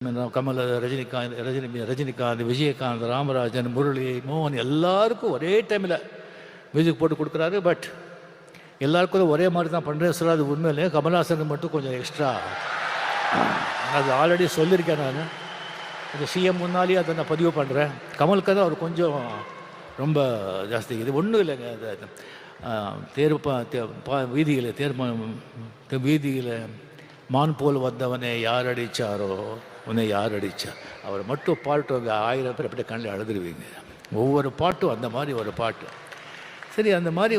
கமல், ரஜினிகாந்த், விஜயகாந்த், ராமராஜன், முரளி, மோகன் எல்லாருக்கும் ஒரே டைமில் மியூசிக் போட்டு கொடுக்குறாரு. பட் எல்லாருக்கும் ஒரே மாதிரி தான் பண்ணுறேன் சார். அது உண்மையிலே கமல்ஹாசனுக்கு மட்டும் கொஞ்சம் எக்ஸ்ட்ரா, அது ஆல்ரெடி சொல்லியிருக்கேன். நான் கொஞ்சம் சிஎம் முன்னாலேயே அதை நான் பதிவு பண்ணுறேன். கமலுக்கு தான் அவர் கொஞ்சம் ரொம்ப ஜாஸ்தி. இது ஒன்றும் இல்லைங்க. அது வீதியில் மான் போல் வந்தவனே யார் அடித்தாரோ உன்னை யார் அடித்தார், அவர் மட்டும் பாட்டு அங்கே 1000 பேர் அப்படியே கண்ணில் அழுதுருவீங்க. ஒவ்வொரு பாட்டும் அந்த மாதிரி ஒரு பாட்டு. சரி, அந்த மாதிரி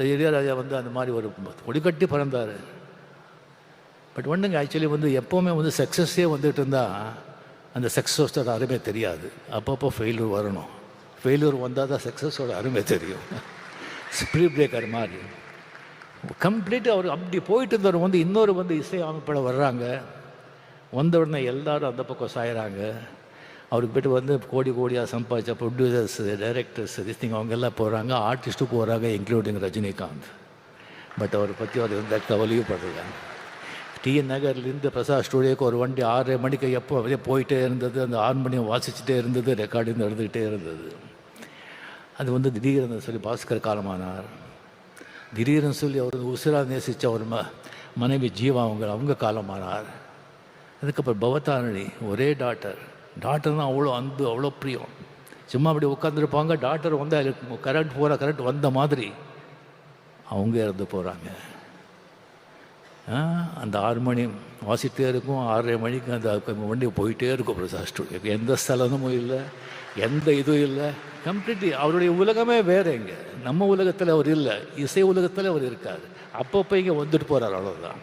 இளையராஜா அந்த மாதிரி ஒரு கொடிக்கட்டி பிறந்தார். பட் ஒன்றுங்க, ஆக்சுவலி எப்போவுமே சக்ஸஸே வந்துட்டு இருந்தால் அந்த சக்ஸஸோட அருமை தெரியாது. அப்பப்போ ஃபெயிலியர் வரணும். ஃபெயிலியர் வந்தால் தான் சக்ஸஸோட அருமை தெரியும். ஸ்பீட் பிரேக்கர் மாதிரி கம்ப்ளீட்டாக அவர் அப்படி போயிட்டு இருந்தவர் இன்னொரு இசை அமைப்பில் வர்றாங்க. வந்த உடனே எல்லாரும் அந்த பக்கம் சாயிறாங்க. அவருக்கு போய்ட்டு கோடி கோடியாக சம்பாதிச்ச ப்ரொடியூசர்ஸ், டைரக்டர்ஸ், திஸ்திங் அவங்க எல்லாம் போகிறாங்க. ஆர்டிஸ்ட்டும் போகிறாங்க, இன்க்ளூடிங் ரஜினிகாந்த். பட் அவரை பற்றி அவர் எந்த கவலையும் படுறாங்க. டிஎன் நகர்லேருந்து பிரசாத் ஸ்டூடியோக்கு ஒரு வண்டி 6 மணிக்கு எப்போ அப்படியே போயிட்டே இருந்தது. அந்த ஹார்மோனியம் வாசிச்சுட்டே இருந்தது, ரெக்கார்டிங் நடந்துக்கிட்டே இருந்தது. அது திடீர்னு சொல்லி பாஸ்கர் காலமானார். திடீர்னு சொல்லி அவர் உசிராக நேசித்த அவர் மனைவி ஜீவா அவங்க காலமானார். அதுக்கப்புறம் பவதாரணி, ஒரே டாக்டர்னால் அவ்வளோ பிரியம். சும்மா அப்படி உட்காந்துருப்பாங்க. டாக்டர் கரண்ட் வந்த மாதிரி அவங்க இறந்து போகிறாங்க. அந்த 6 மணி வாசிட்டே இருக்கும். 6:30 மணிக்கு அந்த வண்டி போயிட்டே இருக்கும் பிரசாத் ஸ்டூடியோக்கு. எந்த ஸ்தலமும் இல்லை, எந்த இதுவும் இல்லை. கம்ப்ளீட்லி அவருடைய உலகமே வேறு. இங்கே நம்ம உலகத்தில் அவர் இல்லை, இசை உலகத்தில் அவர் இருக்கார். அப்பப்போ இங்கே வந்துட்டு போகிறார், அவ்வளோதான்.